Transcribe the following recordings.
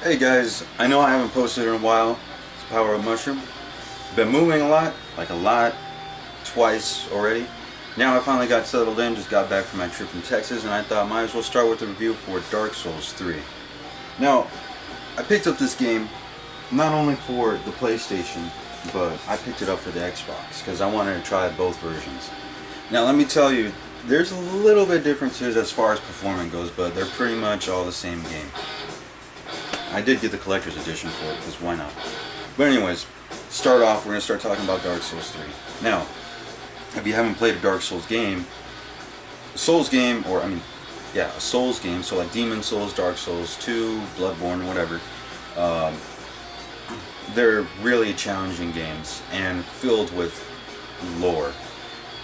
Hey guys, I know I haven't posted in a while. It's Power of Mushroom. Been moving a lot, twice already. Now I finally got settled in, just got back from my trip in Texas, and I thought might as well start with a review for Dark Souls 3. Now, I picked up this game not only for the PlayStation, but I picked it up for the Xbox, because I wanted to try both versions. Now let me tell you, there's a little bit differences as far as performance goes, but they're pretty much all the same game. I did get the collector's edition for it, because why not? But anyways, start off, we're going to start talking about Dark Souls 3. Now, if you haven't played a Dark Souls game, a Souls game, a Souls game, so like Demon Souls, Dark Souls 2, Bloodborne, whatever, they're really challenging games and filled with lore.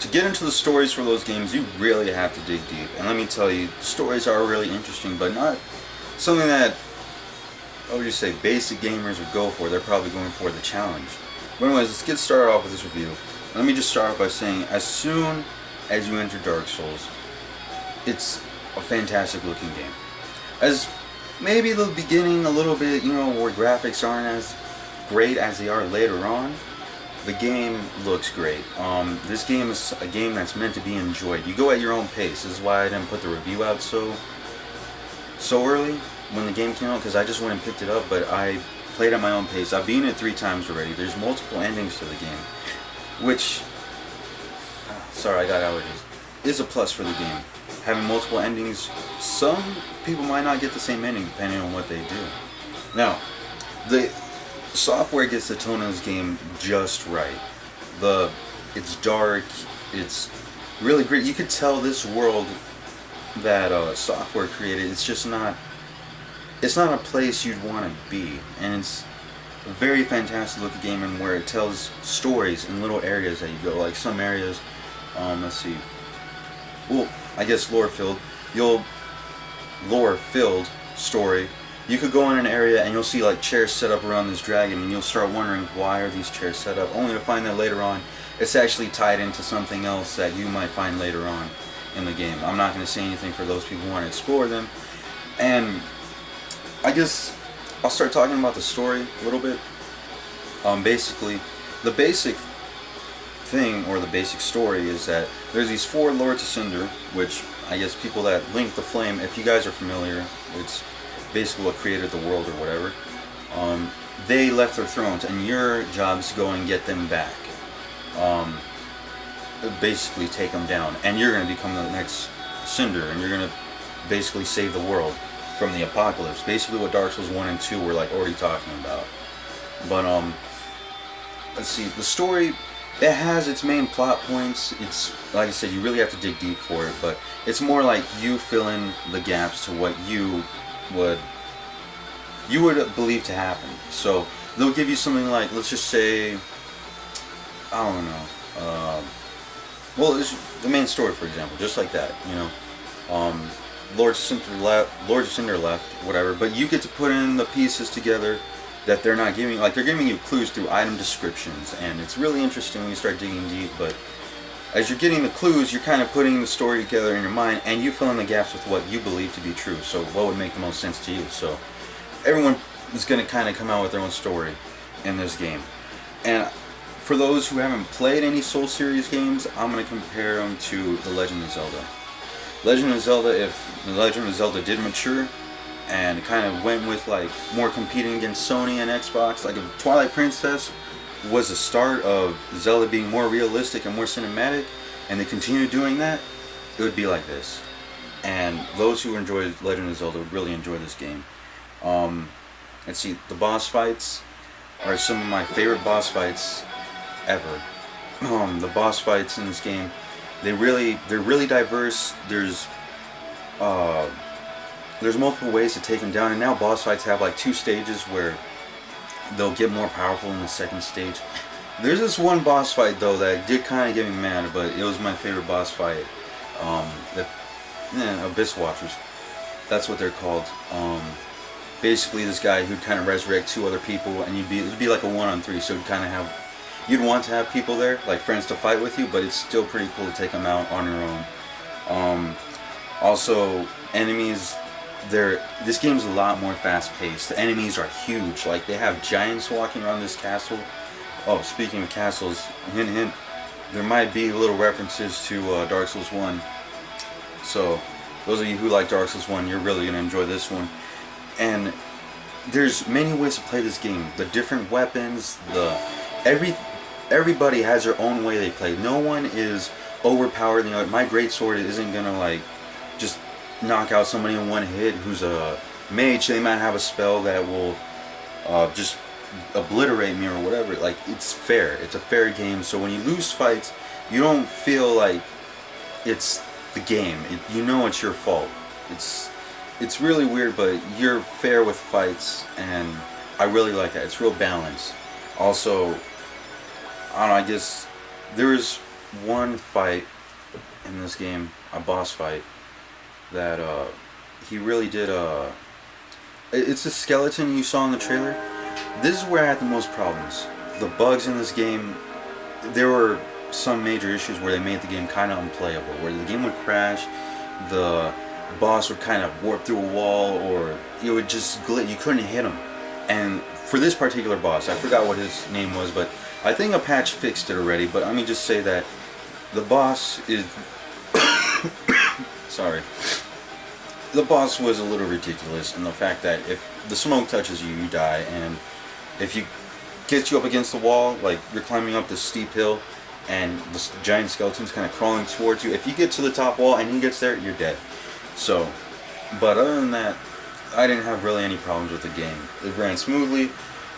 To get into the stories for those games, you really have to dig deep. And let me tell you, stories are really interesting, but not something that basic gamers would go for. They're probably going for the challenge. But anyways, let's get started off with this review. Let me just start off by saying, as soon as you enter Dark Souls, it's a fantastic looking game. As maybe the beginning a little bit, where graphics aren't as great as they are later on, the game looks great. This game is a game that's meant to be enjoyed. You go at your own pace. This is why I didn't put the review out so early when the game came out, because I just went and picked it up, but I played at my own pace. I've beaten it 3 times already. There's multiple endings to the game, which, sorry, I got allergies, is a plus for the game. Having multiple endings, some people might not get the same ending depending on what they do. Now, the software gets the tone of this game just right. It's dark, it's really great. You could tell this world that software created, it's not a place you'd want to be, and it's a very fantastic looking game, and where it tells stories in little areas that you go. Like some areas, let's see, well, I guess lore filled story. You could go in an area and you'll see like chairs set up around this dragon, and you'll start wondering why are these chairs set up, only to find that later on it's actually tied into something else that you might find later on in the game. I'm not going to say anything for those people who want to explore them. And I guess I'll start talking about the story a little bit. Basically, the basic thing, or the basic story, is that there's these 4 Lords of Cinder, which I guess people that link the flame, if you guys are familiar, it's basically what created the world or whatever. They left their thrones, and your job is to go and get them back. Basically take them down, and you're going to become the next Cinder, and you're going to basically save the world from the apocalypse. Basically what Dark Souls 1 and 2 were like already talking about. But let's see, the story, it has its main plot points. It's, like I said, you really have to dig deep for it, but it's more like you fill in the gaps to what you would believe to happen. So they'll give you something like, let's just say, I don't know, well, it's the main story, for example, just like that, Lords of Cinder left, whatever, but you get to put in the pieces together that they're not giving, like they're giving you clues through item descriptions, and it's really interesting when you start digging deep. But as you're getting the clues, you're kind of putting the story together in your mind, and you fill in the gaps with what you believe to be true. So what would make the most sense to you? So everyone is going to kind of come out with their own story in this game. And for those who haven't played any Soul series games, I'm going to compare them to The Legend of Zelda. Legend of Zelda, if The Legend of Zelda did mature and kind of went with like more competing against Sony and Xbox, like if Twilight Princess was the start of Zelda being more realistic and more cinematic, and they continue doing that, it would be like this. And those who enjoy Legend of Zelda would really enjoy this game. Let's see, the boss fights are some of my favorite boss fights ever. The boss fights in this game, they're really diverse. There's multiple ways to take them down, and now boss fights have like 2 stages where they'll get more powerful in the second stage. There's this one boss fight though that did kind of get me mad, but it was my favorite boss fight. Abyss Watchers, that's what they're called. Basically this guy who'd kind of resurrect 2 other people, and it'd be like a 1-on-3, so you'd want to have people there, like friends, to fight with you, but it's still pretty cool to take them out on your own. Also, enemies this game's a lot more fast paced. The enemies are huge. Like, they have giants walking around this castle. Oh, speaking of castles, hint hint, there might be little references to Dark Souls 1. So those of you who like Dark Souls 1, you're really gonna enjoy this one. And there's many ways to play this game. The different weapons, everybody has their own way they play. No one is overpowered. You know, my great sword isn't gonna like just knock out somebody in one hit who's a mage. They might have a spell that will just obliterate me or whatever. Like, it's fair. It's a fair game. So when you lose fights, you don't feel like it's the game. You know it's your fault. It's really weird, but you're fair with fights, and I really like that. It's real balanced. Also, I don't know, I guess there's one fight in this game, a boss fight, that he really did it's a skeleton you saw in the trailer. This is where I had the most problems. The bugs in this game, there were some major issues where they made the game kind of unplayable, where the game would crash, the boss would kind of warp through a wall, or it would just glitch. You couldn't hit him. And for this particular boss, I forgot what his name was, but I think a patch fixed it already. But let me just say that the boss is sorry, the boss was a little ridiculous in the fact that if the smoke touches you, you die, and if you gets you up against the wall, like you're climbing up this steep hill and this giant skeleton's kind of crawling towards you, if you get to the top wall and he gets there, you're dead. So, but other than that, I didn't have really any problems with the game. It ran smoothly.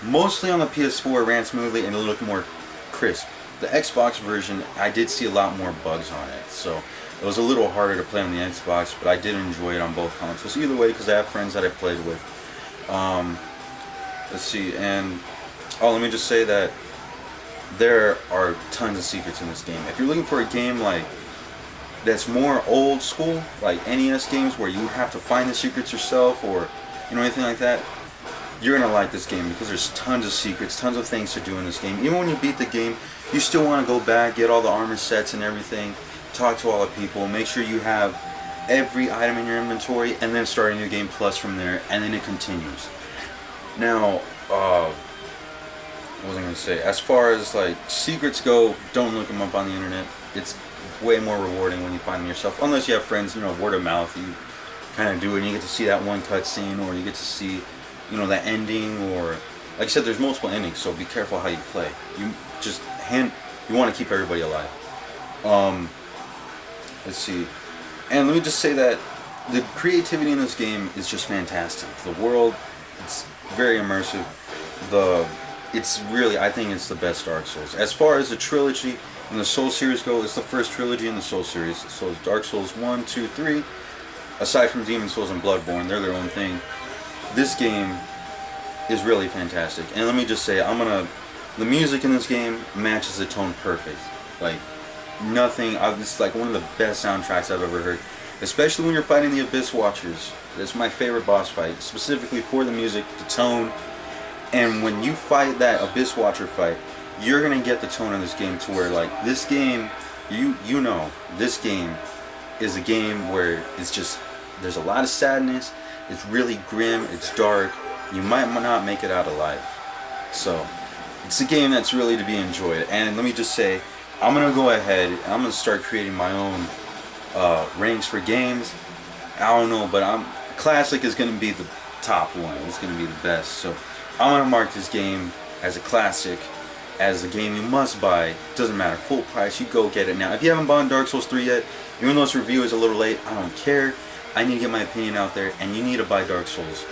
Mostly on the PS4 it ran smoothly and it looked more crisp. The Xbox version, I did see a lot more bugs on it, so it was a little harder to play on the Xbox, but I did enjoy it on both consoles. Either way, because I have friends that I played with. Let's see, and let me just say that there are tons of secrets in this game. If you're looking for a game like that's more old school, like NES games where you have to find the secrets yourself, or anything like that, you're gonna like this game because there's tons of secrets, tons of things to do in this game. Even when you beat the game, you still want to go back, get all the armor sets and everything, talk to all the people, make sure you have every item in your inventory, and then start a new game plus from there, and then it continues. Now, what was I gonna say? As far as like secrets go, don't look them up on the internet. It's way more rewarding when you find them yourself, unless you have friends, word of mouth. You kind of do it and you get to see that one cutscene, or you get to see that ending, or like I said, there's multiple endings, so be careful how you play. You want to keep everybody alive. Let's see, and let me just say that the creativity in this game is just fantastic. The world, it's very immersive. It's really, I think it's the best Dark Souls. As far as the trilogy and the Soul series go, it's the first trilogy in the Soul series. So it's Dark Souls 1, 2, 3. Aside from Demon Souls and Bloodborne, they're their own thing. This game is really fantastic. And let me just say, the music in this game matches the tone perfect. Like, nothing, it's like one of the best soundtracks I've ever heard. Especially when you're fighting the Abyss Watchers. That's my favorite boss fight, specifically for the music, the tone. And when you fight that Abyss Watcher fight, you're going to get the tone of this game to where, like, this game, this game is a game where it's just, there's a lot of sadness, it's really grim, it's dark, you might not make it out alive. So, it's a game that's really to be enjoyed. And let me just say, I'm going to go ahead, I'm going to start creating my own ranks for games. I don't know, but Classic is going to be the top one. It's going to be the best. So, I'm going to mark this game as a classic, as a game you must buy. Doesn't matter, full price, you go get it now. If you haven't bought Dark Souls 3 yet, even though this review is a little late, I don't care. I need to get my opinion out there, and you need to buy Dark Souls.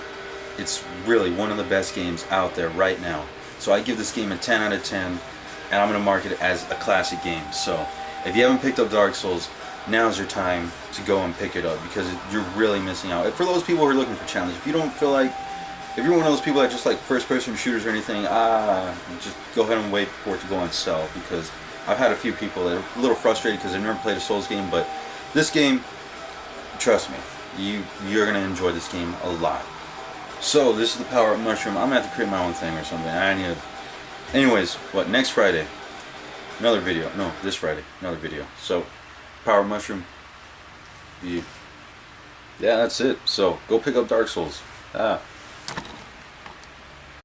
It's really one of the best games out there right now. So I give this game a 10 out of 10, and I'm going to mark it as a classic game. So if you haven't picked up Dark Souls, now's your time to go and pick it up, because you're really missing out. For those people who are looking for challenge, if you don't feel like, if you're one of those people that just like first-person shooters or anything, just go ahead and wait for it to go on sale, because I've had a few people that are a little frustrated because they've never played a Souls game, but this game, trust me, you're going to enjoy this game a lot. So, this is the Power Up Mushroom. I'm going to have to create my own thing or something. Anyways, next Friday, another video. No, this Friday, another video. So, Power Up Mushroom, yeah, that's it. So go pick up Dark Souls. Ah.